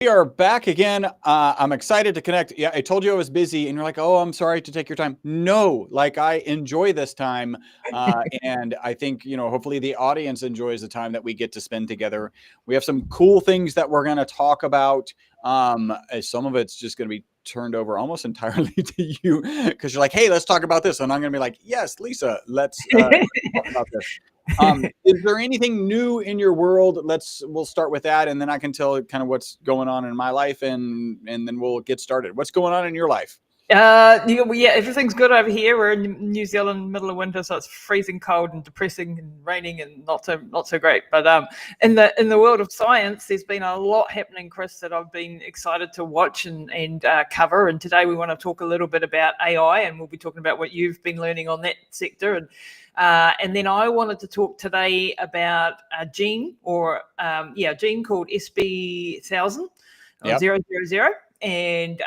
We are back again. I'm excited to connect. Yeah, I told you I was busy, and you're like, "Oh, I'm sorry to take your time." No, like I enjoy this time, and I think hopefully the audience enjoys the time that we get to spend together. We have some cool things that we're going to talk about. Some of it's just going to be turned over almost entirely to you because you're like, "Hey, let's talk about this," and I'm going to be like, "Yes, Lisa, let's talk about this." Is there anything new in your world? We'll start with that, and then I can tell kind of what's going on in my life, and then we'll get started. What's going on in your life? Yeah, everything's good over here. We're in New Zealand, middle of winter, so it's freezing cold and depressing and raining and not so great. But in the world of science, there's been a lot happening, Chris, that I've been excited to watch and cover. And today we want to talk a little bit about AI, and we'll be talking about what you've been learning on that sector. And then I wanted to talk today about a gene gene called SB1000 or 000. And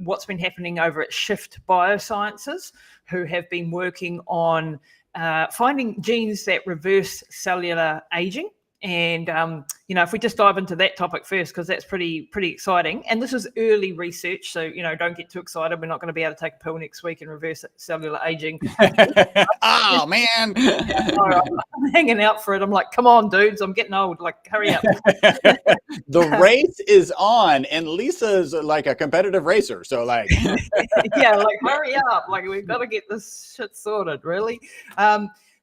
what's been happening over at Shift Biosciences, who have been working on finding genes that reverse cellular aging. And, if we just dive into that topic first, because that's pretty exciting. And this is early research, so, don't get too excited. We're not going to be able to take a pill next week and reverse cellular aging. Oh, man. I'm hanging out for it. I'm like, come on, dudes, I'm getting old. Like, hurry up. The race is on, and Lisa's like a competitive racer. So, like, yeah, like, hurry up. Like, we've got to get this shit sorted, really.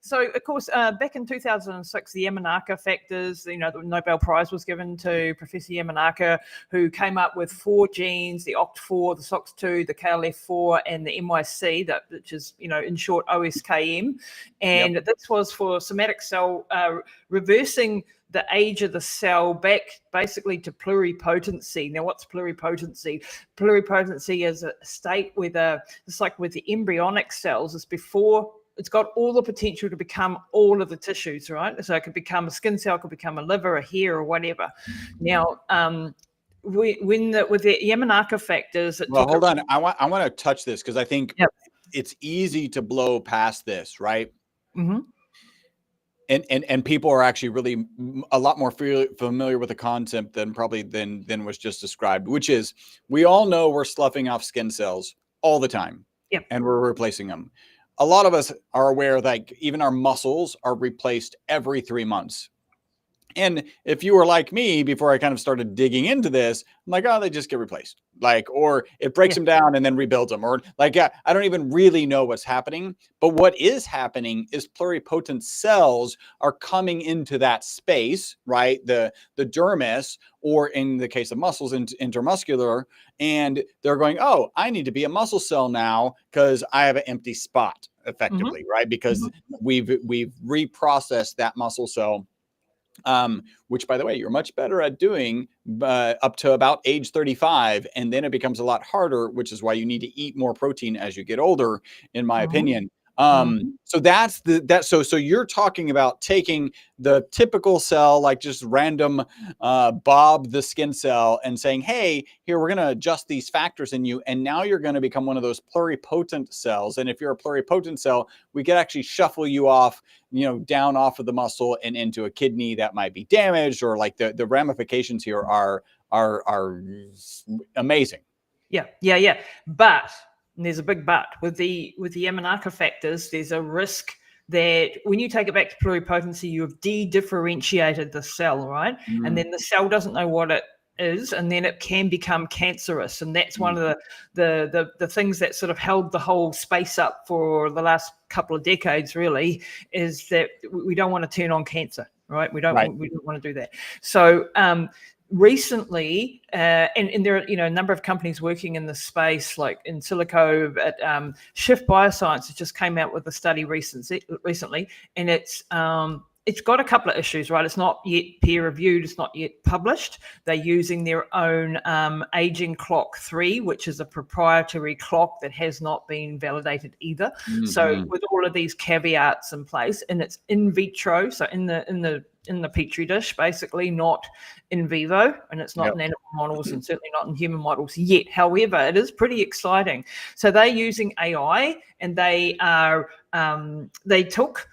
So, of course, back in 2006, the Yamanaka factors, the Nobel Prize was given to Professor Yamanaka, who came up with 4 genes, the OCT4, the SOX2, the KLF4, and the MYC, which is, in short, OSKM. And this was for somatic cell reversing the age of the cell back basically to pluripotency. Now, what's pluripotency? Pluripotency is a state where it's like with the embryonic cells, it's before it's got all the potential to become all of the tissues, right? So it could become a skin cell, could become a liver, a hair, or whatever. Now, with the Yamanaka factors, hold on. I want to touch this because I think it's easy to blow past this, right? Mm-hmm. And people are actually really a lot more familiar with the concept than was just described, which is we all know we're sloughing off skin cells all the time, and we're replacing them. A lot of us are aware that even our muscles are replaced every 3 months. And if you were like me before I kind of started digging into this, I'm like, oh, they just get replaced. Like, or it breaks them down and then rebuilds them. Or like, I don't even really know what's happening. But what is happening is pluripotent cells are coming into that space, right? The dermis, or in the case of muscles, intermuscular. And they're going, oh, I need to be a muscle cell now because I have an empty spot, effectively, right? Because we've reprocessed that muscle cell. Which, by the way, you're much better at doing up to about age 35. And then it becomes a lot harder, which is why you need to eat more protein as you get older, in my opinion. So that's so you're talking about taking the typical cell, like just random Bob the skin cell, and saying, hey, here, we're going to adjust these factors in you. And now you're going to become one of those pluripotent cells. And if you're a pluripotent cell, we could actually shuffle you off, down off of the muscle and into a kidney that might be damaged, or like the ramifications here are amazing. Yeah. But and there's a big but with the Yamanaka factors. There's a risk that when you take it back to pluripotency, you have de-differentiated the cell, right? And then the cell doesn't know what it is, and then it can become cancerous. And that's one of the things that sort of held the whole space up for the last couple of decades, really, is that we don't want to turn on cancer, right? We don't want to do that. So recently, and there are a number of companies working in this space, like in silico. At Shift Biosciences just came out with a study recently, and it's got a couple of issues, right? It's not yet peer reviewed. It's not yet published. They're using their own aging clock 3, which is a proprietary clock that has not been validated either. So with all of these caveats in place, and it's in vitro, so in the petri dish, basically, not in vivo, and it's not in animal models, and certainly not in human models yet. However, it is pretty exciting. So they're using AI, and they took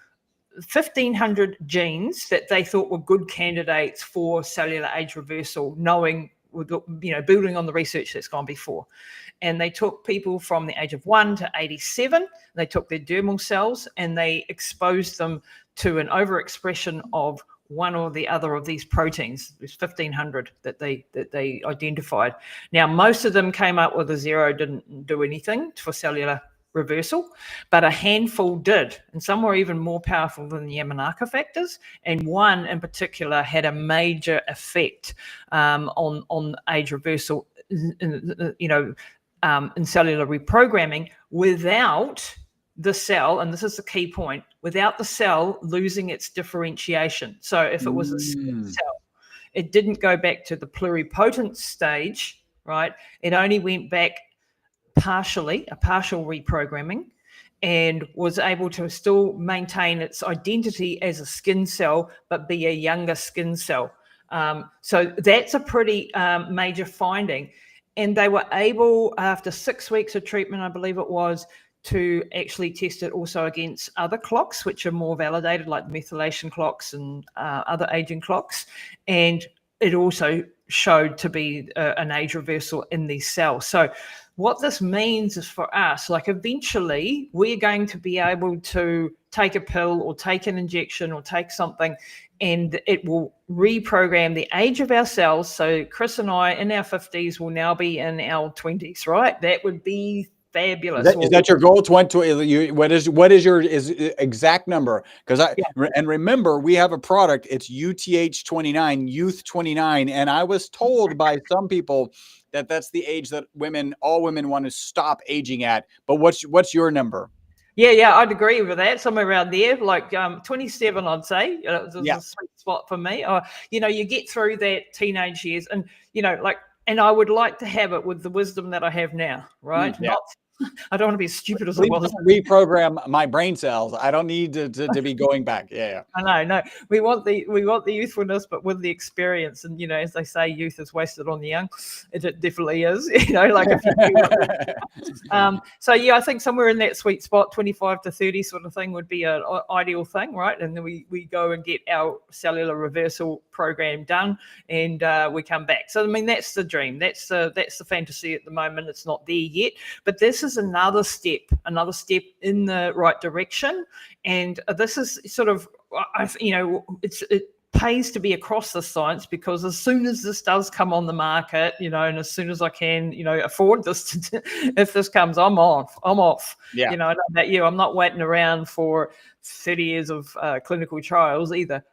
1,500 genes that they thought were good candidates for cellular age reversal, knowing building on the research that's gone before. And they took people from the age of 1 to 87. They took their dermal cells and they exposed them to an overexpression of one or the other of these proteins. There's 1,500 that they identified. Now, most of them came up with a 0, didn't do anything for cellular reversal, but a handful did, and some were even more powerful than the Yamanaka factors, and one in particular had a major effect on age reversal, in cellular reprogramming without the cell, and this is the key point, without the cell losing its differentiation. So if it was a skin cell, it didn't go back to the pluripotent stage, right? It only went back partially, a partial reprogramming, and was able to still maintain its identity as a skin cell, but be a younger skin cell. So that's a pretty major finding. And they were able, after 6 weeks of treatment, I believe it was, to actually test it also against other clocks, which are more validated, like methylation clocks and other aging clocks. And it also showed to be an age reversal in these cells. So what this means is for us, like eventually we're going to be able to take a pill or take an injection or take something, and it will reprogram the age of our cells. So Chris and I in our 50s will now be in our 20s, right? That would be fabulous. Is that your goal? What is your exact number? Because and remember, we have a product. It's UTH 29, Youth 29, and I was told by some people that that's the age that all women want to stop aging at. But what's your number? Yeah, I'd agree with that. Somewhere around there, like 27, I'd say. It's a sweet spot for me. You get through that teenage years, and and I would like to have it with the wisdom that I have now, right? I don't want to be as stupid as I was. Reprogram my brain cells. I don't need to be going back. Yeah. I know. We want the youthfulness, but with the experience. And as they say, youth is wasted on the young. It definitely is. So I think somewhere in that sweet spot, 25 to 30 sort of thing would be an ideal thing, right? And then we go and get our cellular reversal program done, and we come back. So that's the dream. That's the fantasy at the moment. It's not there yet, but this is another step in the right direction. And this is sort of, it pays to be across the science, because as soon as this does come on the market, and as soon as I can, afford this, if this comes, I'm off. Yeah. I don't know about you. I'm not waiting around for 30 years of clinical trials either,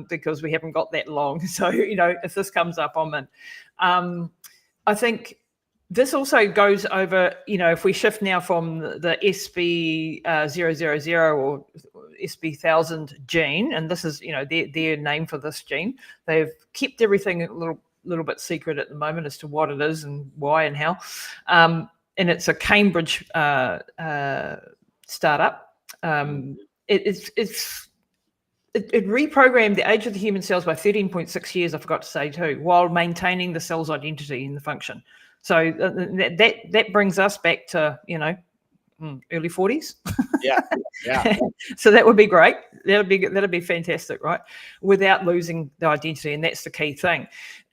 because we haven't got that long. So, if this comes up, I'm in. I think this also goes over, if we shift now from the SB 000 or SB 1000 gene, and this is, their name for this gene. They've kept everything a little bit secret at the moment as to what it is and why and how. And it's a Cambridge startup. It reprogrammed the age of the human cells by 13.6 years, I forgot to say too, while maintaining the cell's identity and the function. So that brings us back to, early 40s. Yeah. So that would be great. That'd be fantastic, right? Without losing the identity, and that's the key thing.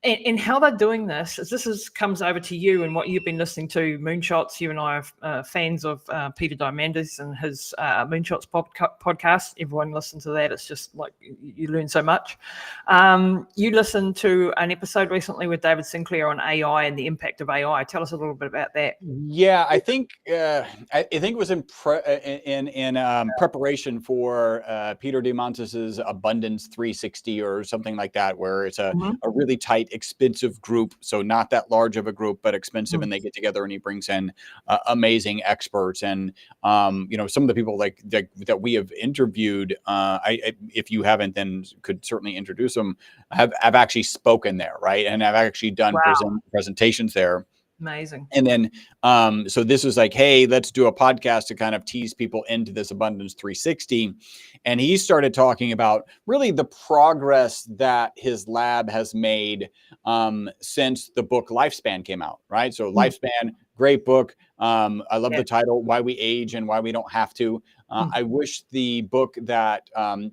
And how they're doing this comes over to you and what you've been listening to, Moonshots. You and I are fans of Peter Diamandis and his Moonshots podcast. Everyone listen to that. It's just like you learn so much. You listened to an episode recently with David Sinclair on AI and the impact of AI. Tell us a little bit about that. Yeah, I think it was in preparation for Peter Diamandis's Abundance 360 or something like that, where it's a really tight, expensive group. So not that large of a group, but expensive, and they get together and he brings in amazing experts. And some of the people like that we have interviewed, if you haven't, then could certainly introduce them, have actually spoken there, right? And I've actually done presentations there. Amazing. And then, so this was like, hey, let's do a podcast to kind of tease people into this Abundance 360. And he started talking about really the progress that his lab has made since the book Lifespan came out, right? So Lifespan, great book. I love the title, Why We Age and Why We Don't Have to. I wish the book that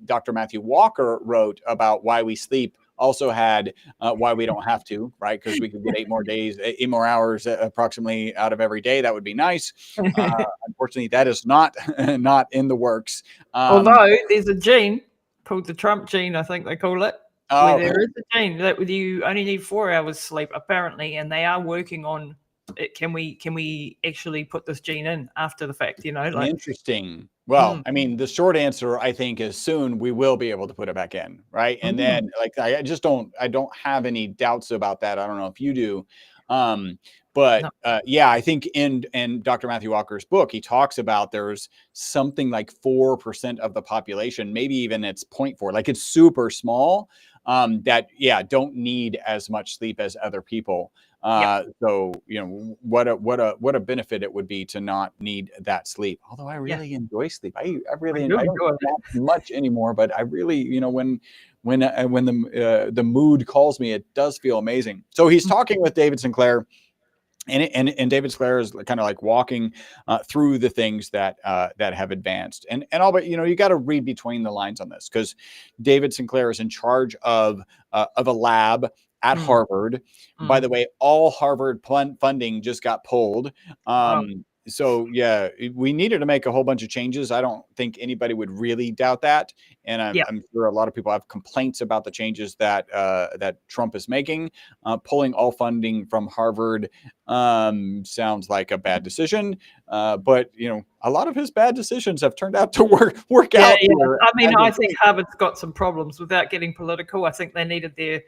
Dr. Matthew Walker wrote about why we sleep also had why we don't have to, right? Because we could get 8 more hours approximately out of every day. That would be nice. Unfortunately, that is not not in the works. Although there's a gene called the Trump gene, I think they call it, where Oh, there is a gene that with you only need 4 hours sleep apparently, and they are working on it. Can we actually put this gene in after the fact? You know, like interesting. Well, I mean, the short answer, I think, is soon we will be able to put it back in, right? And then, like, I just don't have any doubts about that. I don't know if you do. But no, yeah, I think in Dr. Matthew Walker's book, he talks about there's something like 4% of the population, maybe even it's 0.4, like it's super small, that don't need as much sleep as other people. So what a benefit it would be to not need that sleep. Although I really enjoy sleep. I really I don't nap much anymore, but I really when the mood calls me, it does feel amazing. So he's talking with David Sinclair. And David Sinclair is kind of like walking through the things that have advanced, and all, but you got to read between the lines on this, because David Sinclair is in charge of a lab at Harvard. By the way, all Harvard funding just got pulled. So yeah, we needed to make a whole bunch of changes. I don't think anybody would really doubt that, and I'm sure a lot of people have complaints about the changes that that Trump is making. Pulling all funding from Harvard sounds like a bad decision, but a lot of his bad decisions have turned out to work out. Here. I mean, I think Harvard's got some problems without getting political. I think they needed their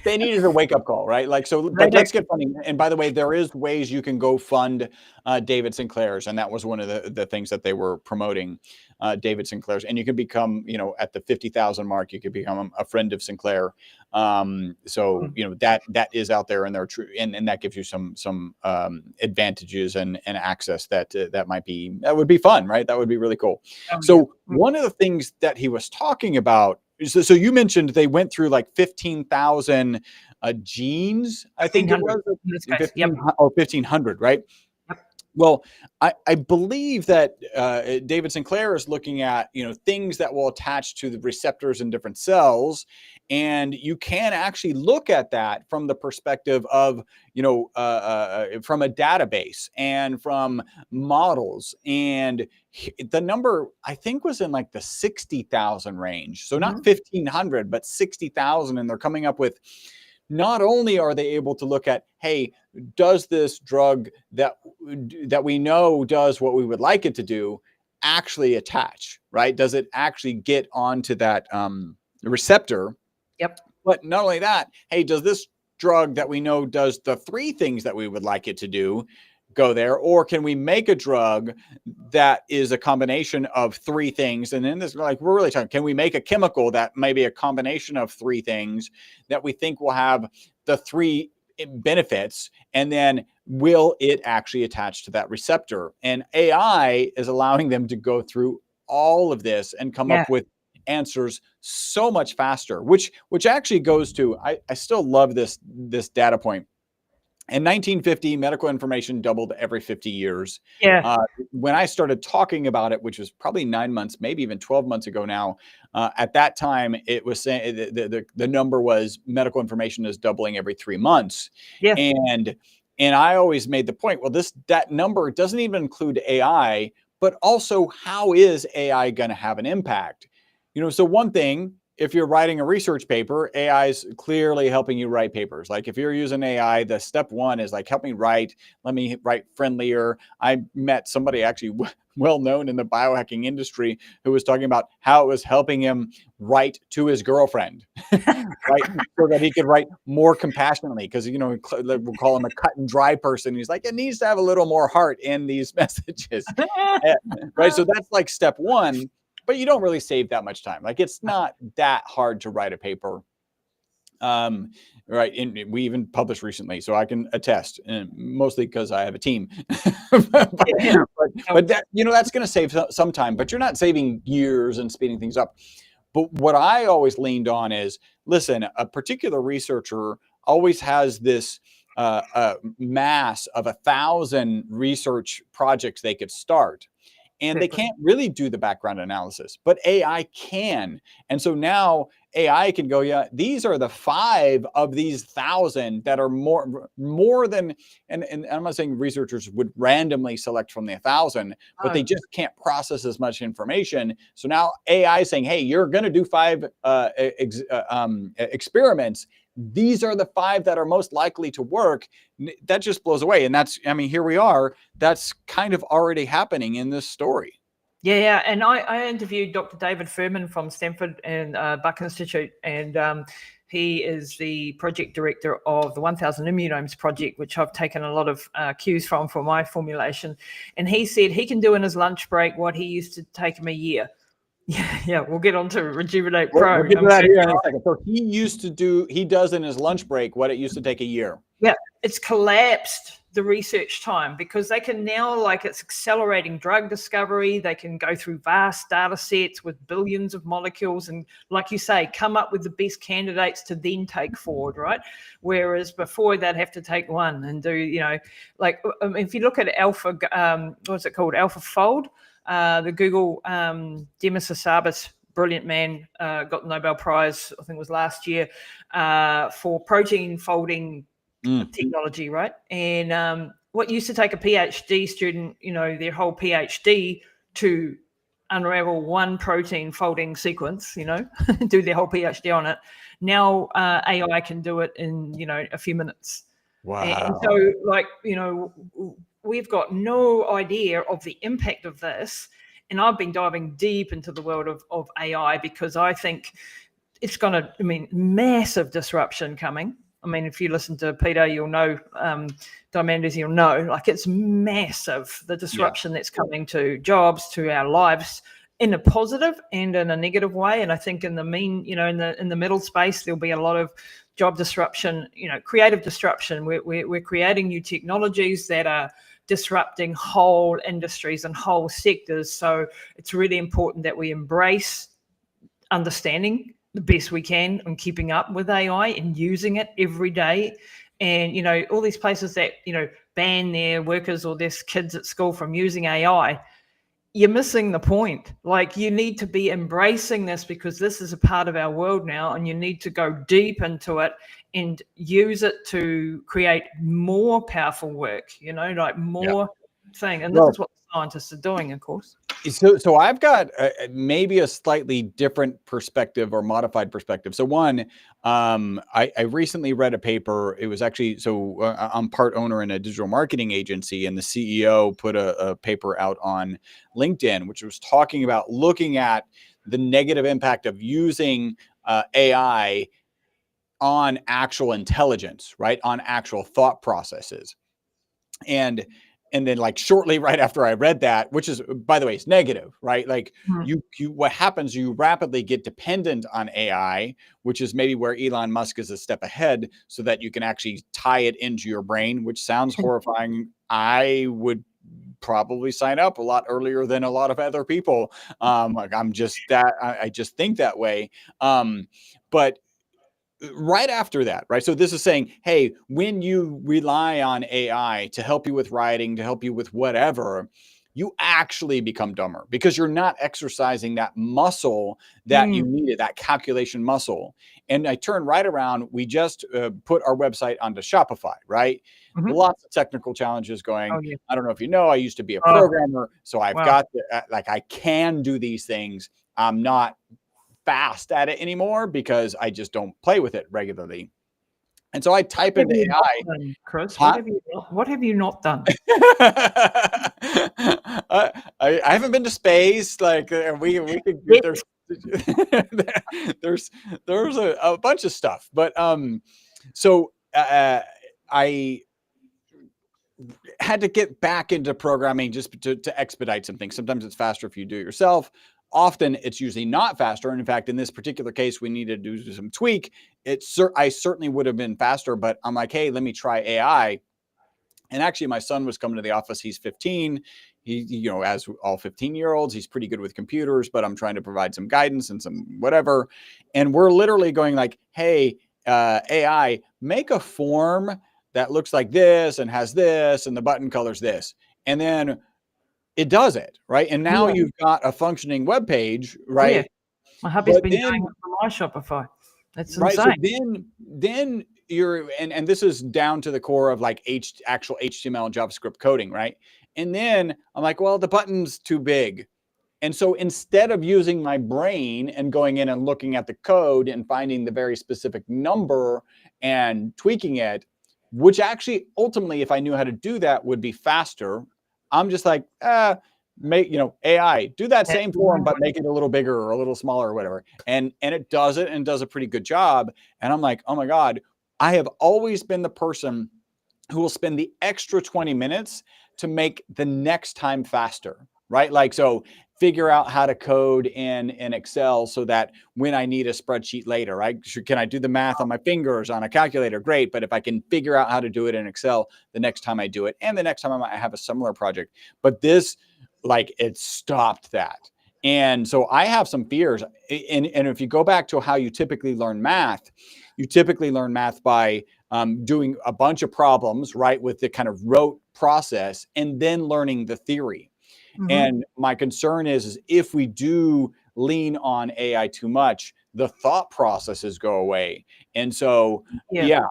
they needed a wake-up call, right? Like, so, but let's get funding. And by the way, there is ways you can go fund David Sinclair's, and that was one of the things that they were promoting, David Sinclair's. And you can become, at the 50,000 mark, you could become a friend of Sinclair. So that is out there, and they're true, and that gives you some advantages and access that would be fun, right? That would be really cool. So one of the things that he was talking about. So you mentioned they went through like 15,000 genes, I think it was, 1,500, right? Yep. Well, I believe that David Sinclair is looking at things that will attach to the receptors in different cells, and you can actually look at that from the perspective of from a database and from models, and the number I think was in like the 60,000 range. So not 1,500, but 60,000, and they're coming up with. Not only are they able to look at, hey, does this drug that we know does what we would like it to do actually attach, right? Does it actually get onto that receptor? Yep. But not only that, hey, does this drug that we know does the 3 things that we would like it to do go there? Or can we make a drug that is a combination of 3 things? And then this, like, we're really talking, can we make a chemical that may be a combination of 3 things that we think will have the 3 benefits? And then will it actually attach to that receptor? And AI is allowing them to go through all of this and come up with answers so much faster, which actually goes to, I still love this data point. In 1950, medical information doubled every 50 years. When I started talking about it, which was probably 9 months, maybe even 12 months ago now, at that time, it was saying the number was medical information is doubling every 3 months. And I always made the point, well, that number doesn't even include AI, but also how is AI going to have an impact? So one thing, if you're writing a research paper, AI is clearly helping you write papers. Like if you're using AI, the step 1 is like, help me write, let me write friendlier. I met somebody actually well known in the biohacking industry who was talking about how it was helping him write to his girlfriend, right? So that he could write more compassionately, because, we'll call him a cut and dry person. He's like, it needs to have a little more heart in these messages, right? So that's like step 1. But you don't really save that much time. Like, it's not that hard to write a paper. Right. And we even published recently, so I can attest, mostly because I have a team. but that, that's going to save some time, but you're not saving years and speeding things up. But what I always leaned on is, listen, a particular researcher always has this mass of 1,000 research projects they could start. and they can't really do the background analysis, but AI can. And so now AI can go, yeah, these are the 5 of these 1,000 that are more than, and I'm not saying researchers would randomly select from the 1,000, but they just can't process as much information. So now AI is saying, hey, you're going to do 5 experiments. These are the 5 that are most likely to work. That just blows away. And that's, I mean, here we are. That's kind of already happening in this story. Yeah. And I interviewed Dr. David Furman from Stanford and Buck Institute, and he is the project director of the 1,000 Immunomes project, which I've taken a lot of cues from for my formulation. And he said he can do in his lunch break what he used to take him a year. Yeah, we'll get on to Rejuvenate Pro. We'll get to that here in a second. So he does in his lunch break what it used to take a year. Yeah, it's collapsed the research time because they can now, like, it's accelerating drug discovery. They can go through vast data sets with billions of molecules and, like you say, come up with the best candidates to then take forward, right? Whereas before they'd have to take one and do, like, if you look at Alpha, what's it called? AlphaFold, the Google Demis Hassabis, brilliant man, got the Nobel Prize, I think it was last year, for protein folding technology, right? And what used to take a PhD student, their whole PhD to unravel one protein folding sequence, do their whole PhD on it. Now AI can do it in, a few minutes. Wow. And so, like, we've got no idea of the impact of this. And I've been diving deep into the world of AI because I think it's going to, massive disruption coming. If you listen to Peter, you'll know, Diamandis, you'll know, like, it's massive, the disruption that's coming to jobs, to our lives, in a positive and in a negative way. And I think in the in the middle space, there'll be a lot of job disruption, creative disruption. We're creating new technologies that are disrupting whole industries and whole sectors. So it's really important that we embrace understanding the best we can and keeping up with AI and using it every day. And, all these places that, ban their workers or their kids at school from using AI, you're missing the point. Like, you need to be embracing this because this is a part of our world now, and you need to go deep into it and use it to create more powerful work, like more thing. And this is what scientists are doing, of course. So I've got maybe a slightly different perspective or modified perspective. So one, I recently read a paper. It was actually, I'm part owner in a digital marketing agency, and the CEO put a paper out on LinkedIn, which was talking about looking at the negative impact of using AI on actual intelligence, right? On actual thought processes. And then, like, shortly right after I read that, which is, by the way, it's negative, right? Like, what happens, you rapidly get dependent on AI, which is maybe where Elon Musk is a step ahead, so that you can actually tie it into your brain, which sounds horrifying. I would probably sign up a lot earlier than a lot of other people. Like, I just think that way. But right after that, right? So this is saying, hey, when you rely on AI to help you with writing, to help you with whatever, you actually become dumber because you're not exercising that muscle that you needed, that calculation muscle. And I turn right around. We just put our website onto Shopify, right? Lots of technical challenges going. I don't know if you know, I used to be a programmer. So I've got I can do these things. I'm not fast at it anymore because I just don't play with it regularly. And so I type into AI. Chris, what have you not done? I haven't been to space. Like, we could, there's a bunch of stuff, but so I had to get back into programming just to expedite some things. Sometimes it's faster if you do it yourself. Often it's usually not faster. And in fact, in this particular case, we needed to do some tweak. I certainly would have been faster, but I'm like, hey, let me try AI. And actually, my son was coming to the office. He's 15. He, as all 15-year-olds, he's pretty good with computers, but I'm trying to provide some guidance and some whatever. And we're literally going like, hey, AI, make a form that looks like this and has this and the button colors this. And then it does it, right? And now Yeah. you've got a functioning web page, Oh, yeah. right? My hubby's But been doing then, it for my Shopify. It's right, so insane. then you're, and this is down to the core of like actual HTML and JavaScript coding, right? And then I'm like, well, the button's too big. And so instead of using my brain and going in and looking at the code and finding the very specific number and tweaking it, which actually ultimately, if I knew how to do that, would be faster, I'm just like, make, AI, do that That's same the form, wrong but way. make it a little bigger or a little smaller or whatever. And it does it, and does a pretty good job. And I'm like, oh my God, I have always been the person who will spend the extra 20 minutes to make the next time faster, right? Like, so figure out how to code in Excel so that when I need a spreadsheet later, right? Can I do the math on my fingers on a calculator? Great. But if I can figure out how to do it in Excel the next time I do it, and the next time I might have a similar project. But this, like, it stopped that. And so I have some fears. And if you go back to how you typically learn math, you typically learn math by doing a bunch of problems, right, with the kind of rote process, and then learning the theory. Mm-hmm. And my concern is if we do lean on AI too much, the thought processes go away. And so, Yeah.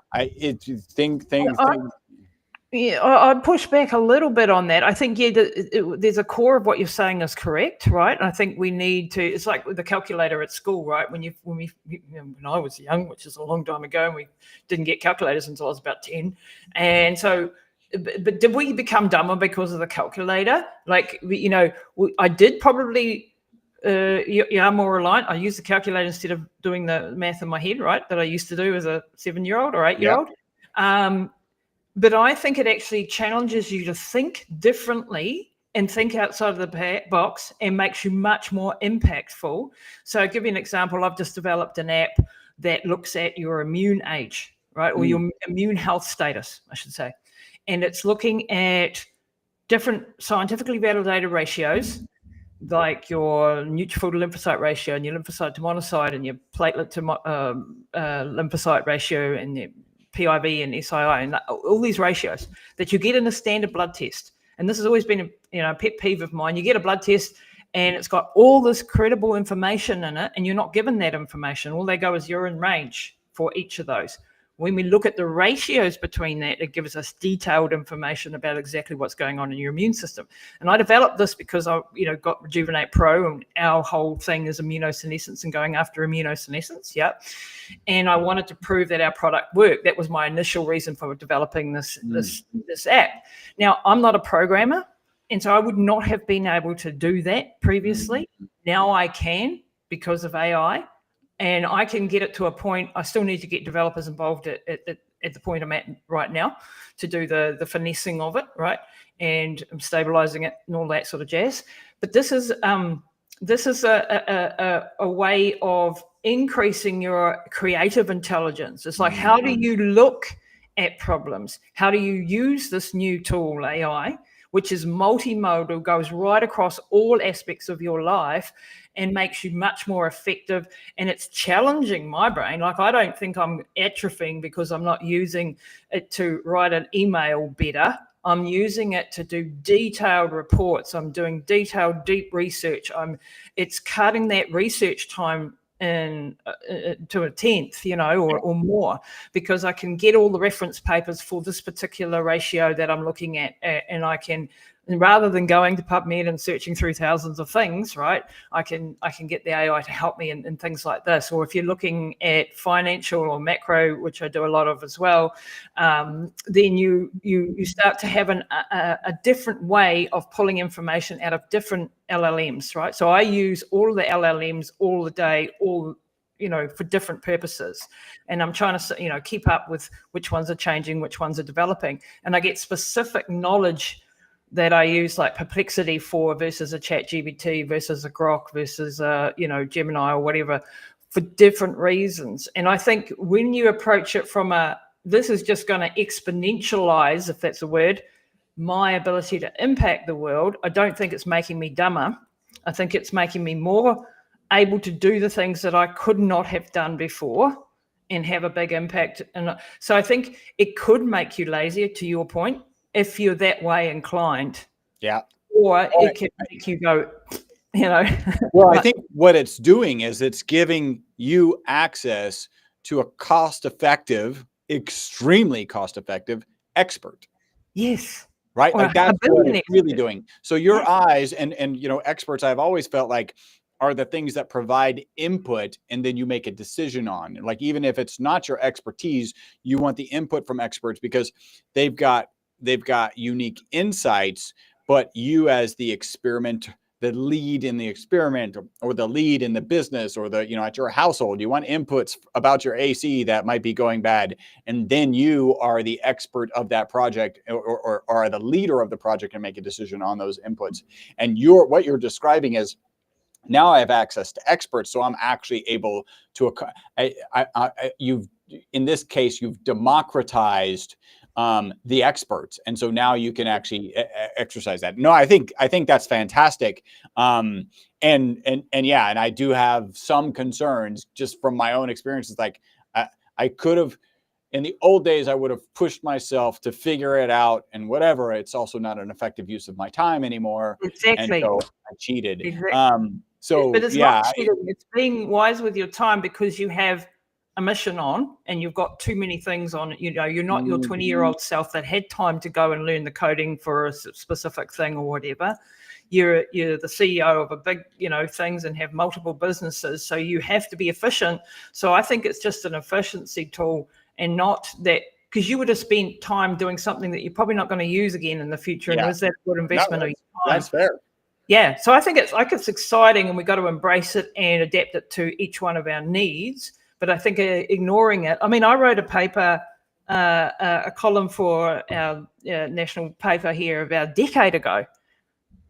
Yeah, I'd push back a little bit on that. I think, there's a core of what you're saying is correct, right? And I think we need to. It's like with the calculator at school, right? When I was young, which is a long time ago, and we didn't get calculators until I was about 10, and so. But did we become dumber because of the calculator? Like, I did probably. You are more reliant. I use the calculator instead of doing the math in my head, right? That I used to do as a 7-year-old or 8-year-old. But I think it actually challenges you to think differently and think outside of the box, and makes you much more impactful. So I'll give you an example. I've just developed an app that looks at your immune age, right? Or your immune health status, I should say. And it's looking at different scientifically validated ratios, like your neutrophil to lymphocyte ratio and your lymphocyte to monocyte and your platelet to lymphocyte ratio and your PIV and SII and all these ratios that you get in a standard blood test. And this has always been a pet peeve of mine. You get a blood test and it's got all this credible information in it, and you're not given that information. All they go is you're in range for each of those. When we look at the ratios between that, it gives us detailed information about exactly what's going on in your immune system. And I developed this because I, got Rejuvenate Pro, and our whole thing is immunosenescence and going after immunosenescence. Yeah. And I wanted to prove that our product worked. That was my initial reason for developing this app. Now, I'm not a programmer, and so I would not have been able to do that previously. Now I can, because of AI. And I can get it to a point. I still need to get developers involved at the point I'm at right now to do the finessing of it, right? And stabilizing it and all that sort of jazz. But this is a way of increasing your creative intelligence. It's like, how do you look at problems? How do you use this new tool, AI, which is multimodal, goes right across all aspects of your life, and makes you much more effective. And it's challenging my brain. Like, I don't think I'm atrophying because I'm not using it to write an email better. I'm using it to do detailed reports. I'm doing detailed, deep research. It's cutting that research time in to a 10th, or more, because I can get all the reference papers for this particular ratio that I'm looking at, and I can, rather than going to PubMed and searching through thousands of things, right? I can get the AI to help me in things like this. Or if you're looking at financial or macro, which I do a lot of as well, then you start to have a different way of pulling information out of different LLMs, right? So I use all of the LLMs all the day, for different purposes. And I'm trying to, keep up with which ones are changing, which ones are developing. And I get specific knowledge that I use, like Perplexity for versus a ChatGPT versus a Grok versus Gemini or whatever, for different reasons. And I think when you approach it from this is just going to exponentialize, if that's a word, my ability to impact the world, I don't think it's making me dumber. I think it's making me more able to do the things that I could not have done before and have a big impact. And so I think it could make you lazier, to your point, if you're that way inclined. Yeah. or it can make you go, Well, I think what it's doing is it's giving you access to a cost-effective, extremely cost-effective expert. Yes. Right? Or Like that's what it's really expert. doing. So your eyes and experts, I've always felt like, are the things that provide input and then you make a decision on. Like even if it's not your expertise, you want the input from experts because they've got unique insights, but you as the the lead in the experiment or the lead in the business or at your household, you want inputs about your AC that might be going bad. And then you are the expert of that project or are the leader of the project and make a decision on those inputs. And what you're describing is now I have access to experts. So I'm actually able to, in this case, you've democratized the experts, and so now you can actually exercise that. No, I think that's fantastic. And yeah, and I do have some concerns just from my own experiences. Like I could have, in the old days, I would have pushed myself to figure it out and whatever. It's also not an effective use of my time anymore. And Exactly. so I cheated. Exactly. So But it's yeah, not cheating. It's being wise with your time because you have a mission on and you've got too many things on. You're not your 20-year-old self that had time to go and learn the coding for a specific thing or whatever. You're the CEO of a big, things and have multiple businesses. So you have to be efficient. So I think it's just an efficiency tool and not that, because you would have spent time doing something that you're probably not going to use again in the future. Yeah. And is that a good investment of your time? That's fair. Yeah, so I think it's exciting, and we've got to embrace it and adapt it to each one of our needs. But I think ignoring it. I mean, I wrote a paper, a column for our national paper here about a decade ago,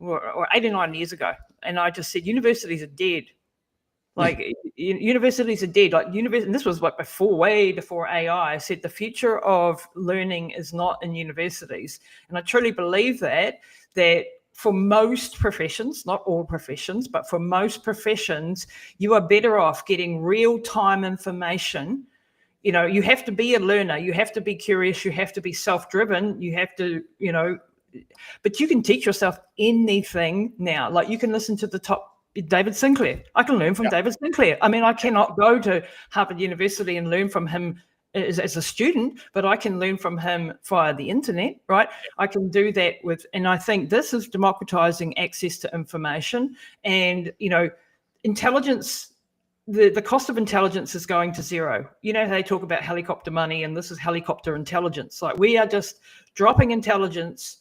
or 89 years ago, and I just said universities are dead. Like universities are dead. Like and this was way before AI. I said the future of learning is not in universities, and I truly believe that for most professions, not all professions, but for most professions, you are better off getting real-time information. You have to be a learner. You have to be curious. You have to be self-driven. You have to, but you can teach yourself anything now. Like you can listen to the top David Sinclair. I can learn from David Sinclair. I mean, I cannot go to Harvard University and learn from him as a student, but I can learn from him via the internet, right? I can do that and I think this is democratizing access to information and, intelligence. The cost of intelligence is going to zero. They talk about helicopter money, and this is helicopter intelligence. Like we are just dropping intelligence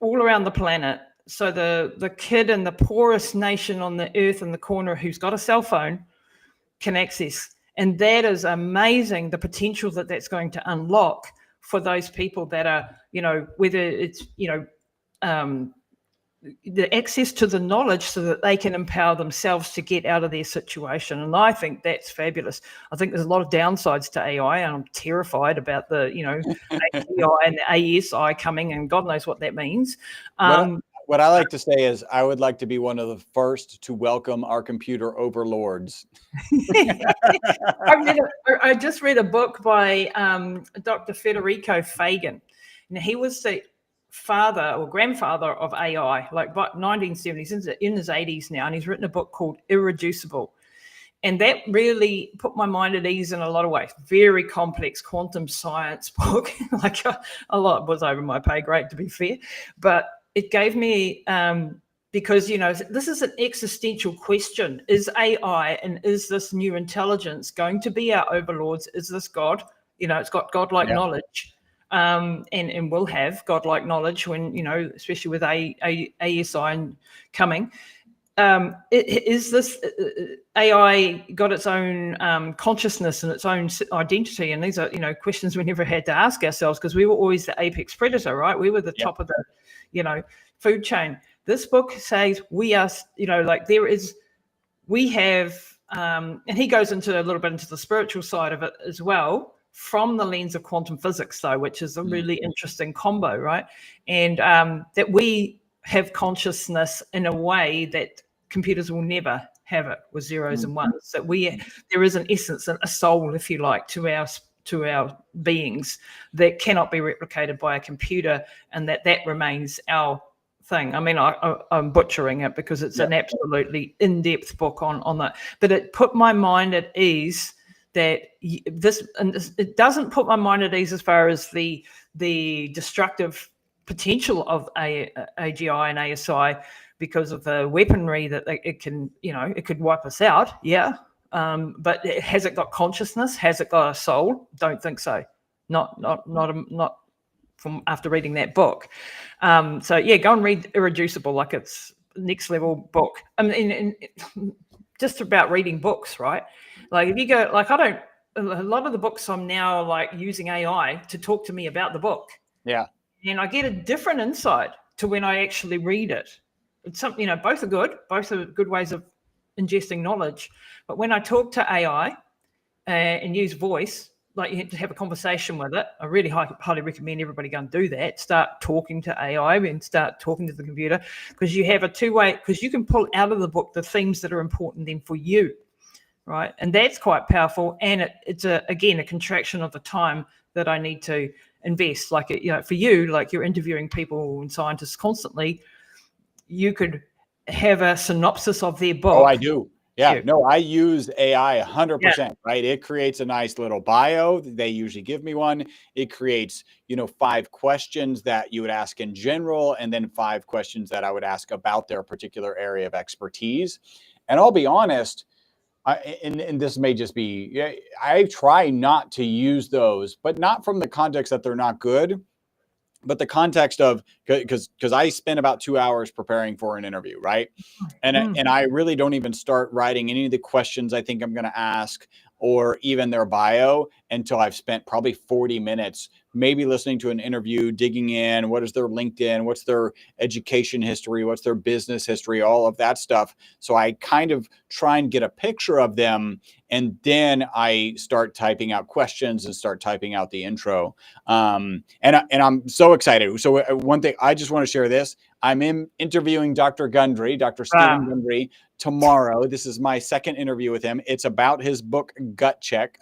all around the planet. So the kid in the poorest nation on the earth in the corner who's got a cell phone can access. And that is amazing, the potential that's going to unlock for those people that are, whether it's, the access to the knowledge so that they can empower themselves to get out of their situation. And I think that's fabulous. I think there's a lot of downsides to AI, and I'm terrified about the, AI and the ASI coming, and God knows what that means. What I like to say is I would like to be one of the first to welcome our computer overlords. I just read a book by Dr. Federico Fagan. And he was the father or grandfather of AI, like 1970s, in his 80s now. And he's written a book called Irreducible. And that really put my mind at ease in a lot of ways. Very complex quantum science book. Like a lot was over my pay grade, to be fair. But it gave me, because, this is an existential question. Is AI and is this new intelligence going to be our overlords? Is this God? It's got godlike knowledge, and will have godlike knowledge when, especially with ASI coming. Is this AI got its own consciousness and its own identity? And these are, questions we never had to ask ourselves because we were always the apex predator, right? We were the top of the, food chain. This book says we are, we have, and he goes into a little bit into the spiritual side of it as well, from the lens of quantum physics, though, which is a really interesting combo, right? And that we have consciousness in a way that computers will never have it, with zeros and ones. That there is an essence, a soul, if you like, to our beings that cannot be replicated by a computer, and that remains our thing. I mean, I'm butchering it because it's an absolutely in-depth book on that. But it put my mind at ease that it doesn't put my mind at ease as far as the destructive potential of AGI and ASI because of the weaponry that it can, it could wipe us out. Yeah. But has it got consciousness? Has it got a soul? Don't think so. Not from after reading that book. So yeah, go and read Irreducible. Like, it's next level book. I mean, just about reading books, right? Like, if you go, like, a lot of the books I'm now like using AI to talk to me about the book. Yeah. And I get a different insight to when I actually read it. It's something, both are good. Both are good ways of ingesting knowledge. But when I talk to AI and use voice, like, you have to have a conversation with it. I really highly recommend everybody go and do that. Start talking to AI and start talking to the computer, because you have a two-way, because you can pull out of the book the themes that are important then for you, right? And that's quite powerful. And it's again a contraction of the time that I need to invest. Like, for you, like, you're interviewing people and scientists constantly, you could have a synopsis of their book. Oh, I do. Yeah, no, I use AI 100%, right? It creates a nice little bio. They usually give me one. It creates, 5 questions that you would ask in general, and then 5 questions that I would ask about their particular area of expertise. And I'll be honest, and this may just be, I try not to use those, but not from the context that they're not good, but the context of, because I spend about 2 hours preparing for an interview, right? And I really don't even start writing any of the questions I think I'm going to ask, or even their bio, until I've spent probably 40 minutes, maybe listening to an interview, digging in. What is their LinkedIn? What's their education history? What's their business history? All of that stuff. So I kind of try and get a picture of them, and then I start typing out questions and start typing out the intro. And I'm so excited. So one thing, I just want to share this. I'm interviewing Dr. Gundry, Dr. Stephen Gundry, tomorrow. This is my second interview with him. It's about his book, Gut Check.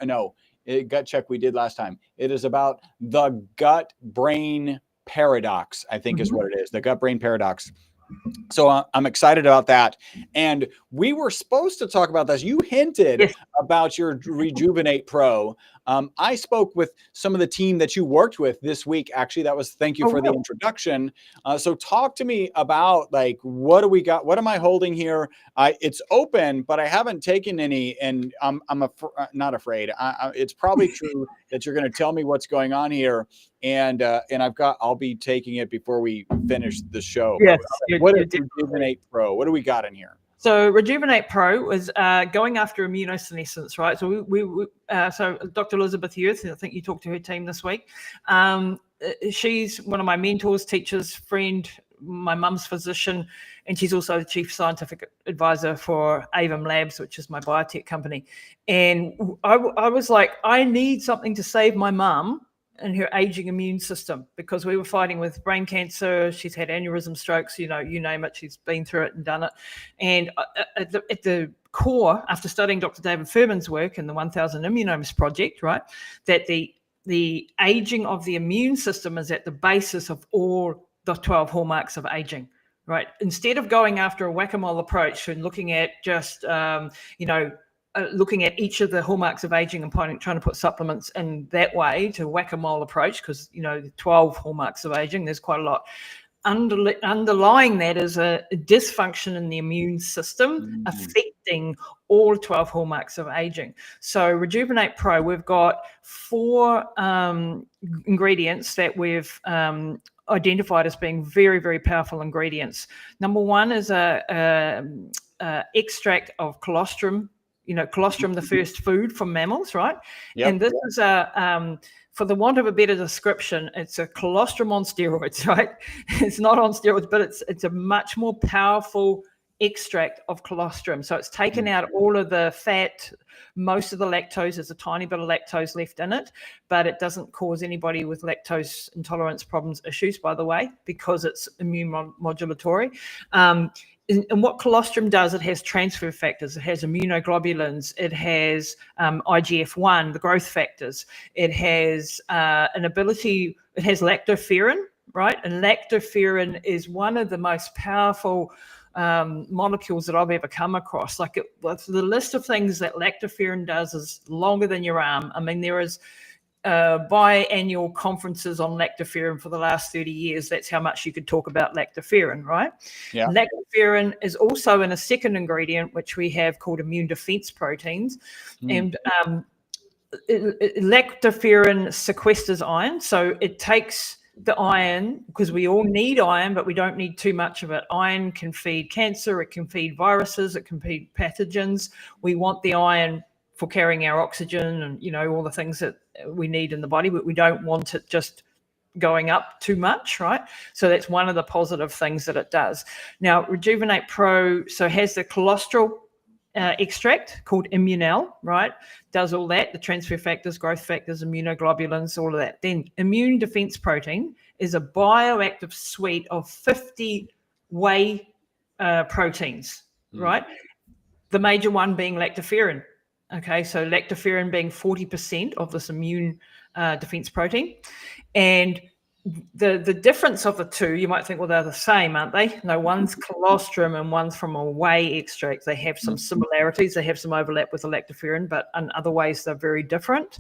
Gut Check we did last time. It is about the gut-brain paradox, I think is what it is, the gut-brain paradox. So I'm excited about that. And we were supposed to talk about this. You hinted about your Rejuvenate Pro. I spoke with some of the team that you worked with this week. Actually, thank you for the introduction. So talk to me about, like, what do we got? What am I holding here? It's open, but I haven't taken any, and I'm not afraid. It's probably true that you're going to tell me what's going on here. And I'll be taking it before we finish the show. Yes. What is Rejuvenate Pro? What do we got in here? So Rejuvenate Pro is going after immunosenescence, right? So so Dr. Elizabeth Youth, I think you talked to her team this week. She's one of my mentors, teachers, friend, my mum's physician, and she's also the chief scientific advisor for Avum Labs, which is my biotech company. And I was like, I need something to save my mum and her aging immune system, because we were fighting with brain cancer. She's had aneurysm, strokes, you name it. She's been through it and done it. And at the core, after studying Dr. David Furman's work in the 1000 Immunomes Project, right, that the aging of the immune system is at the basis of all the 12 hallmarks of aging, right? Instead of going after a whack-a-mole approach and looking at just, looking at each of the hallmarks of aging and trying to put supplements in that way to whack-a-mole approach, because, the 12 hallmarks of aging, there's quite a lot. Underlying that is a dysfunction in the immune system affecting all 12 hallmarks of aging. So Rejuvenate Pro, we've got 4 ingredients that we've identified as being very, very powerful ingredients. Number 1 is a extract of colostrum. Colostrum, the first food from mammals, right? Yep. And this is for the want of a better description, it's a colostrum on steroids, right? It's not on steroids, but it's a much more powerful extract of colostrum. So it's taken out all of the fat, most of the lactose. There's a tiny bit of lactose left in it, but it doesn't cause anybody with lactose intolerance issues, by the way, because it's immune modulatory. And what colostrum does, it has transfer factors, it has immunoglobulins, it has IGF-1, the growth factors, it has it has lactoferrin, right? And lactoferrin is one of the most powerful molecules that I've ever come across. Like the list of things that lactoferrin does is longer than your arm. I mean, there is biannual conferences on lactoferrin for the last 30 years. That's how much you could talk about lactoferrin, right? Yeah. Lactoferrin is also in a second ingredient, which we have called immune defense proteins. And lactoferrin sequesters iron. So it takes the iron, because we all need iron, but we don't need too much of it. Iron can feed cancer, it can feed viruses, it can feed pathogens. We want the iron for carrying our oxygen and, you know, all the things that we need in the body, but we don't want it just going up too much, right? So that's one of the positive things that it does. Now, Rejuvenate Pro, so has the cholesterol extract called Immunel, right? Does all that, the transfer factors, growth factors, immunoglobulins, all of that. Then immune defense protein is a bioactive suite of 50 whey proteins, right? The major one being lactoferrin. Okay, so lactoferrin being 40% of this immune defense protein. And the difference of the two, you might think, well, they're the same, aren't they? No, one's colostrum and one's from a whey extract. They have some similarities. They have some overlap with the lactoferrin, but in other ways, they're very different.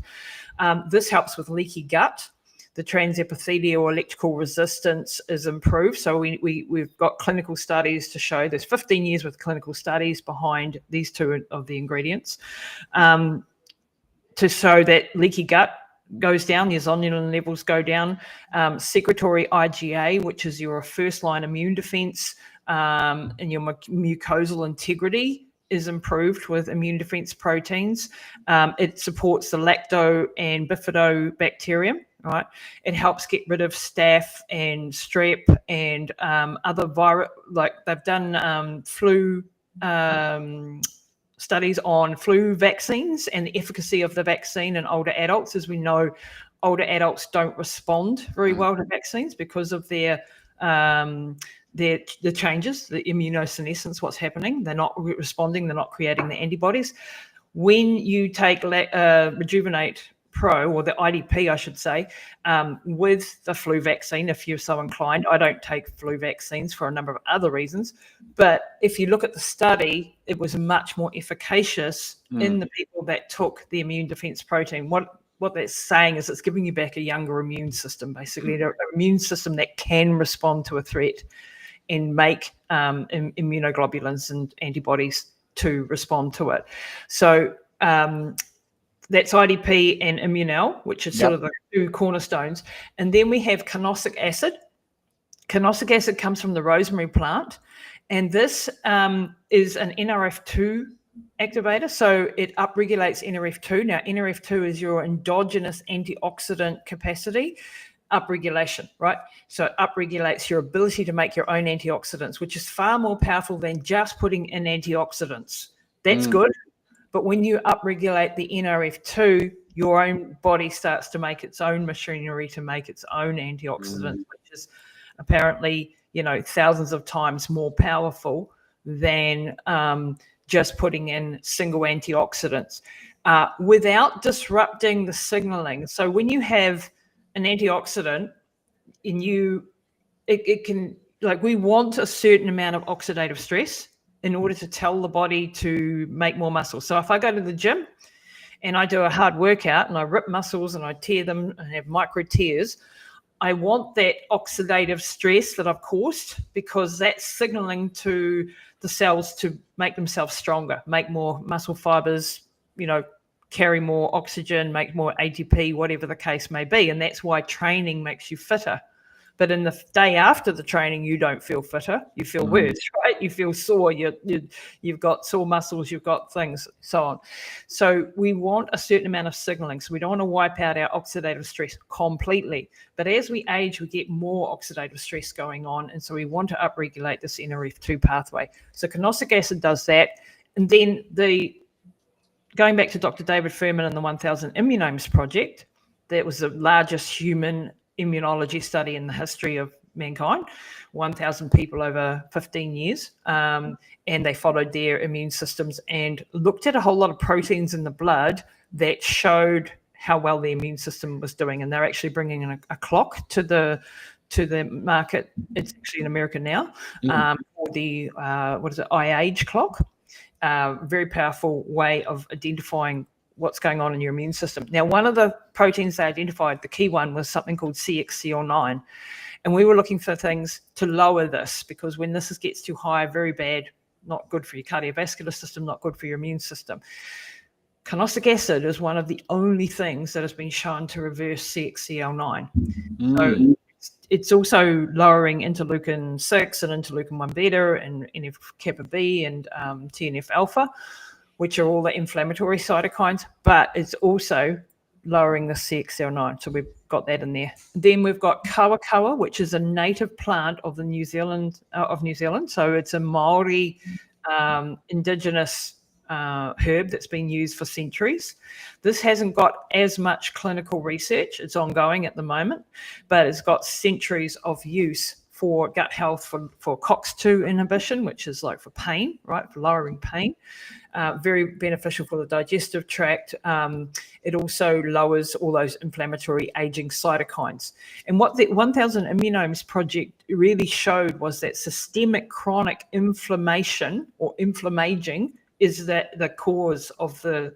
This helps with leaky gut. The transepithelial electrical resistance is improved. So we've got clinical studies to show, there's 15 years with clinical studies behind these two of the ingredients to show that leaky gut goes down, your zonulin levels go down. Secretory IgA, which is your first line immune defense, and your mucosal integrity is improved with immune defense proteins. It supports the lacto and bifidobacterium, right? It helps get rid of staph and strep and other virus, like they've done flu studies on flu vaccines and the efficacy of the vaccine in older adults. As we know, older adults don't respond very well to vaccines because of the changes, the immunosenescence, what's happening. They're not responding, they're not creating the antibodies. When you take Rejuvenate Pro, or the IDP, I should say, with the flu vaccine, if you're so inclined. I don't take flu vaccines for a number of other reasons, but if you look at the study, it was much more efficacious in the people that took the immune defense protein. What that's saying is it's giving you back a younger immune system, basically, an immune system that can respond to a threat and make immunoglobulins and antibodies to respond to it. So that's IDP and Immunel, which is sort of the two cornerstones. And then we have carnosic acid. Carnosic acid comes from the rosemary plant. And this is an NRF2 activator. So it upregulates NRF2. Now, NRF2 is your endogenous antioxidant capacity upregulation, right? So it upregulates your ability to make your own antioxidants, which is far more powerful than just putting in antioxidants. That's good. But when you upregulate the NRF2, your own body starts to make its own machinery to make its own antioxidants, which is apparently, you know, thousands of times more powerful than just putting in single antioxidants without disrupting the signaling. So when you have an antioxidant and it can, like, we want a certain amount of oxidative stress in order to tell the body to make more muscle. So if I go to the gym and I do a hard workout and I rip muscles and I tear them and have micro tears, I want that oxidative stress that I've caused, because that's signaling to the cells to make themselves stronger, make more muscle fibers, you know, carry more oxygen, make more ATP, whatever the case may be. And that's why training makes you fitter. But in the day after the training, you don't feel fitter. You feel worse, right? You feel sore. You've got sore muscles. You've got things, so on. So we want a certain amount of signaling. So we don't want to wipe out our oxidative stress completely. But as we age, we get more oxidative stress going on. And so we want to upregulate this NRF2 pathway. So carnosic acid does that. And then going back to Dr. David Furman and the 1000 Immunomes Project, that was the largest human immunology study in the history of mankind, 1,000 people over 15 years. And they followed their immune systems and looked at a whole lot of proteins in the blood that showed how well the immune system was doing. And they're actually bringing in a clock to the to the market. It's actually in America now. For the iAge clock. Very powerful way of identifying what's going on in your immune system. Now, one of the proteins they identified, the key one, was something called CXCL9. And we were looking for things to lower this, because when this gets too high, very bad, not good for your cardiovascular system, not good for your immune system. Carnosic acid is one of the only things that has been shown to reverse CXCL9. So it's also lowering interleukin 6 and interleukin 1 beta and NF kappa B and TNF alpha, which are all the inflammatory cytokines, but it's also lowering the CXCL9. So we've got that in there. Then we've got kawakawa, which is a native plant of the New Zealand. So it's a Maori indigenous herb that's been used for centuries. This hasn't got as much clinical research. It's ongoing at the moment, but it's got centuries of use for gut health, for COX-2 inhibition, which is like for pain, right? For lowering pain. Very beneficial for the digestive tract. It also lowers all those inflammatory aging cytokines. And what the 1000 Immunomes project really showed was that systemic chronic inflammation or inflammaging is that the cause of the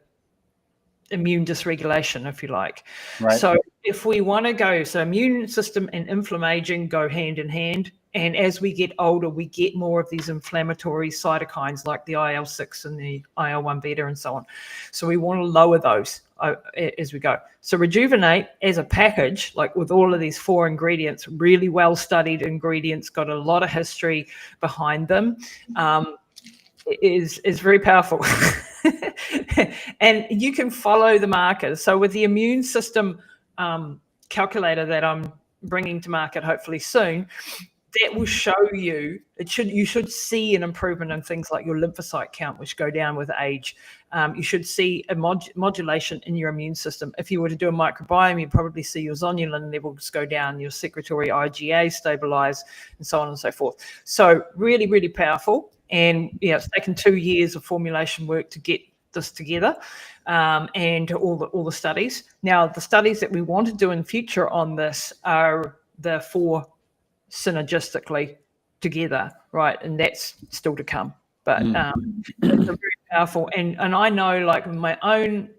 immune dysregulation, if you like. Right. So if we want to go, so immune system and inflammaging go hand in hand. And as we get older, we get more of these inflammatory cytokines like the IL-6 and the IL-1 beta and so on. So we want to lower those as we go. So Rejuvenate as a package, like with all of these 4 ingredients, really well-studied ingredients, got a lot of history behind them, is very powerful. And you can follow the markers. So with the immune system calculator that I'm bringing to market hopefully soon, that will show you, you should see an improvement in things like your lymphocyte count, which go down with age. You should see a modulation in your immune system. If you were to do a microbiome, you'd probably see your zonulin levels go down, your secretory IgA stabilize, and so on and so forth. So really, really powerful. And yeah, it's taken 2 years of formulation work to get this together, and all the studies. Now, the studies that we want to do in future on this are the 4 synergistically together, right? And that's still to come. But it's very powerful. And I know, like my own,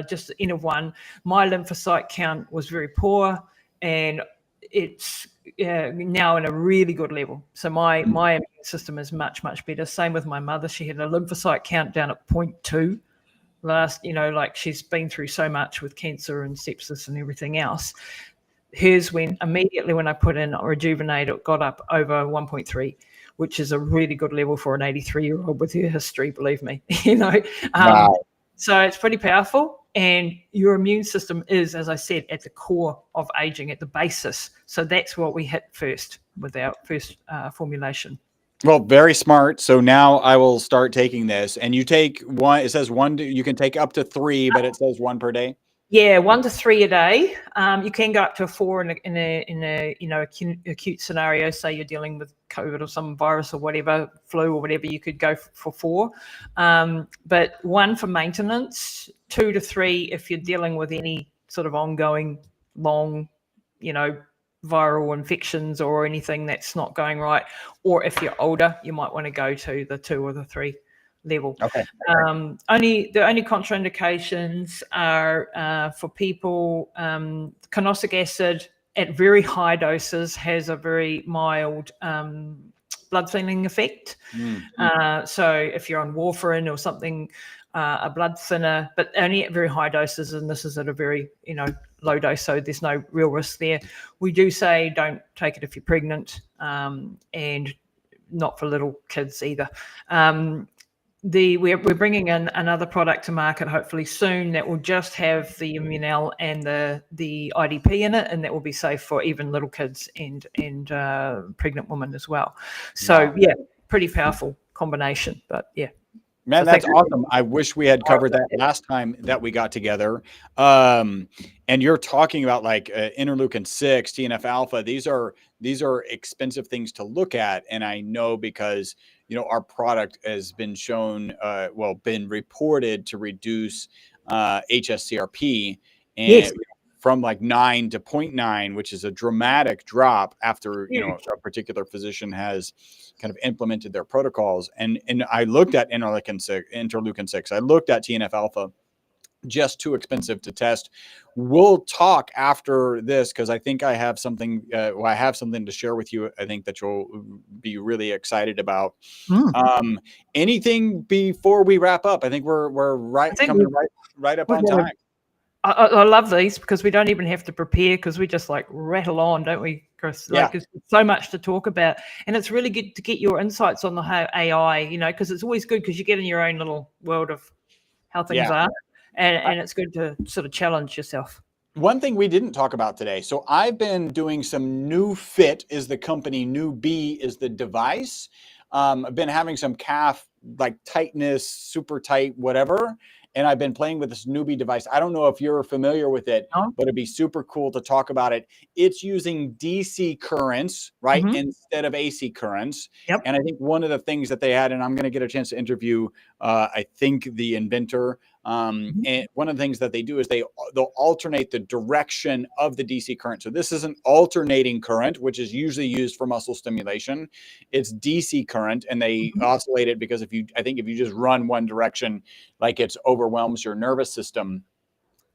just N of 1, my lymphocyte count was very poor, and it's now in a really good level. So my immune system is much, much better. Same with my mother. She had a lymphocyte count down at 0.2 last, like she's been through so much with cancer and sepsis and everything else. Hers immediately when I put in Rejuvenate, it got up over 1.3, which is a really good level for an 83-year-old with her history, believe me. Wow. So it's pretty powerful. And your immune system is, as I said, at the core of aging, at the basis. So that's what we hit first with our first formulation. Well, very smart. So now I will start taking this. And you take one, it says one, you can take up to 3, but it says 1 per day. Yeah, 1 to 3 a day. You can go up to 4 in a acute scenario. Say you're dealing with COVID or some virus or whatever, flu or whatever. You could go for 4, but 1 for maintenance, 2 to 3 if you're dealing with any sort of ongoing long, viral infections or anything that's not going right. Or if you're older, you might want to go to the 2 or the 3 level. Okay. The only contraindications are for people. Carnosic acid at very high doses has a very mild blood thinning effect. So if you're on warfarin or something, a blood thinner, but only at very high doses, and this is at a very low dose, so there's no real risk there. We do say don't take it if you're pregnant, and not for little kids either. We're bringing in another product to market hopefully soon that will just have the Immunel and the IDP in it, and that will be safe for even little kids and pregnant women as well. So yeah, pretty powerful combination. But yeah. Man, that's awesome. I wish we had covered that last time that we got together. And you're talking about like interleukin 6, TNF alpha. These are expensive things to look at. And I know because, our product has been shown, been reported to reduce HSCRP and from like 9 to 0.9, which is a dramatic drop after, you know, Huge. a particular physician has kind of implemented their protocols. And I looked at interleukin 6. I looked at TNF alpha, just too expensive to test. We'll talk after this because I think I have something. I have something to share with you. I think that you'll be really excited about. Anything before we wrap up? I think we're coming right up on time. I love these because we don't even have to prepare because we just like rattle on, don't we, Chris? Like there's so much to talk about, and it's really good to get your insights on the AI. You know, because it's always good because you get in your own little world of how things are. And it's good to sort of challenge yourself. One thing we didn't talk about today. So I've been doing some New Fit is the company, New B is the device. I've been having some calf like tightness, super tight, whatever. And I've been playing with this Newbie device. I don't know if you're familiar with it, but it'd be super cool to talk about it. It's using DC currents, right, instead of AC currents. And I think one of the things that they had, and I'm going to get a chance to interview, I think the inventor. And one of the things that they do is they'll alternate the direction of the DC current. So this is an alternating current, which is usually used for muscle stimulation. It's DC current, and they oscillate it because if you just run one direction, like it overwhelms your nervous system.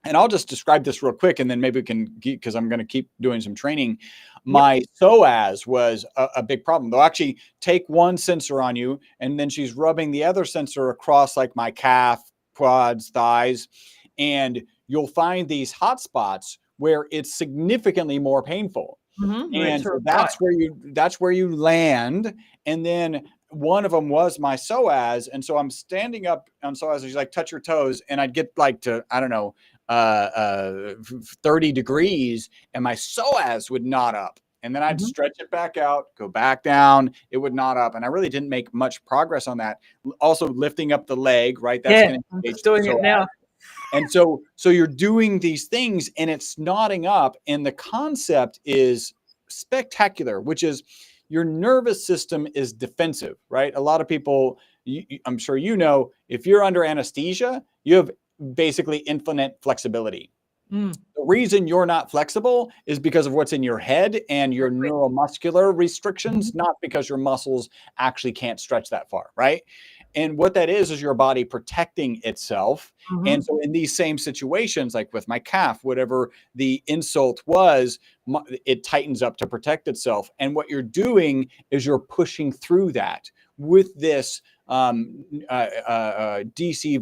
And I'll just describe this real quick, and then maybe we can, because I'm going to keep doing some training. My psoas was a big problem. They'll actually take one sensor on you, and then she's rubbing the other sensor across like my calf, quads, thighs, and you'll find these hot spots where it's significantly more painful. And so that's where you land. And then one of them was my psoas. And so I'm standing up on psoas, and she's like, touch your toes. And I'd get like to, I don't know, 30 degrees, and my psoas would knot up. And then I'd stretch it back out, go back down. It would knot up. And I really didn't make much progress on that. Also lifting up the leg, right? That's I'm just doing it now. And so you're doing these things and it's knotting up. And the concept is spectacular, which is your nervous system is defensive, right? A lot of people, I'm sure you know, if you're under anesthesia, you have basically infinite flexibility. The reason you're not flexible is because of what's in your head and your neuromuscular restrictions, not because your muscles actually can't stretch that far, right? And what that is your body protecting itself. And so in these same situations, like with my calf, whatever the insult was, it tightens up to protect itself. And what you're doing is you're pushing through that with this DC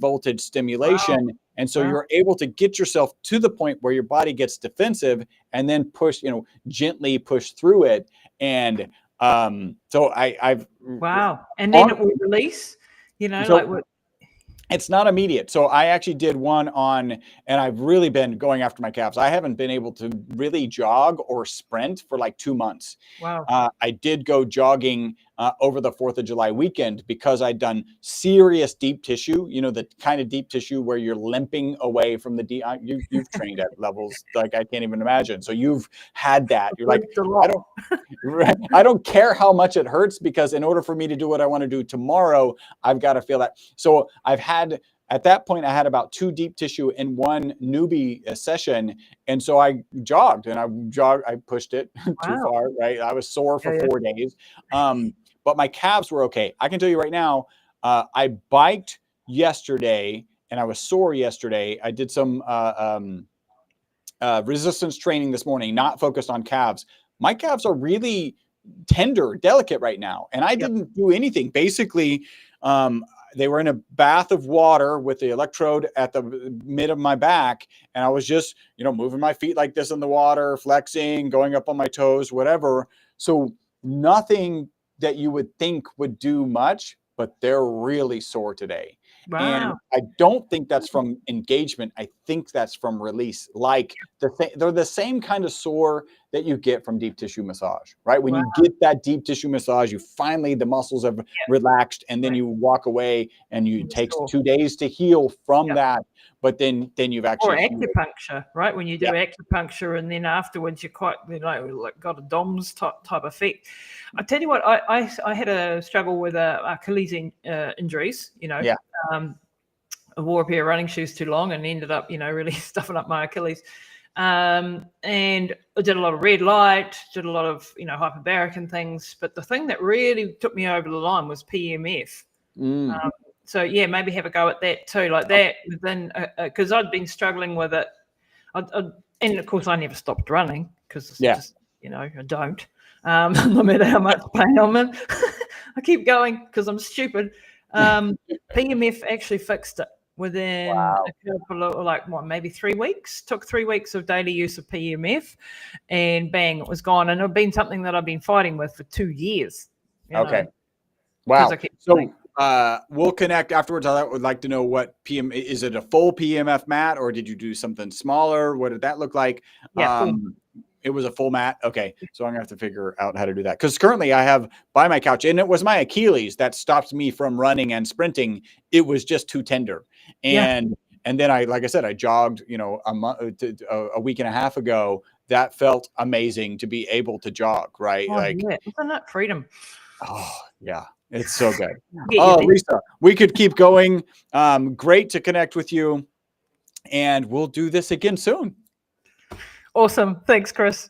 voltage stimulation. And so you're able to get yourself to the point where your body gets defensive and then push, gently push through it. And so I've and then it will release, it's not immediate. So I actually did one on, and I've really been going after my calves. I haven't been able to really jog or sprint for like 2 months. I did go jogging over the 4th of July weekend because I'd done serious deep tissue, the kind of deep tissue where you're limping away from the deep. You've trained at levels like I can't even imagine. So you've had that. You're like, I don't care how much it hurts, because in order for me to do what I want to do tomorrow, I've got to feel that. So at that point, I had about 2 deep tissue in one newbie session. And so I jogged and I pushed it too far, right? I was sore for 4 days. But my calves were okay. I can tell you right now, I biked yesterday and I was sore yesterday. I did some resistance training this morning, not focused on calves. My calves are really tender, delicate right now. And I didn't do anything. Basically, they were in a bath of water with the electrode at the mid of my back. And I was just, moving my feet like this in the water, flexing, going up on my toes, whatever. So nothing that you would think would do much, but they're really sore today. And I don't think that's from engagement. I think that's from release. Like they're the same kind of sore that you get from deep tissue massage, right? When you get that deep tissue massage, the muscles have relaxed, and then you walk away and it takes 2 days to heal from that. But then you've actually acupuncture, right? When you do acupuncture, and then afterwards you're quite, got a DOMS type effect. I tell you what, I had a struggle with Achilles injuries. I wore a pair of running shoes too long and ended up, really stuffing up my Achilles. And I did a lot of red light, did a lot of, hyperbaric and things. But the thing that really took me over the line was PMF. So yeah, maybe have a go at that too, like that within, because I'd been struggling with it. And of course I never stopped running because just, I don't, no matter how much pain I'm in. I keep going because I'm stupid. PMF actually fixed it within a couple of maybe 3 weeks. Took 3 weeks of daily use of PMF, and bang, it was gone. And it had been something that I've been fighting with for 2 years. Okay. Wow. So we'll connect afterwards. I would like to know what is it a full PMF mat, or did you do something smaller? What did that look like? Yeah, it was a full mat. Okay. So I'm gonna have to figure out how to do that. Because currently I have by my couch, and it was my Achilles that stopped me from running and sprinting. It was just too tender. And then like I said, I jogged, a week and a half ago. That felt amazing to be able to jog, right? Isn't that freedom? Oh yeah. It's so good. Lisa, we could keep going. Great to connect with you. And we'll do this again soon. Awesome. Thanks, Chris.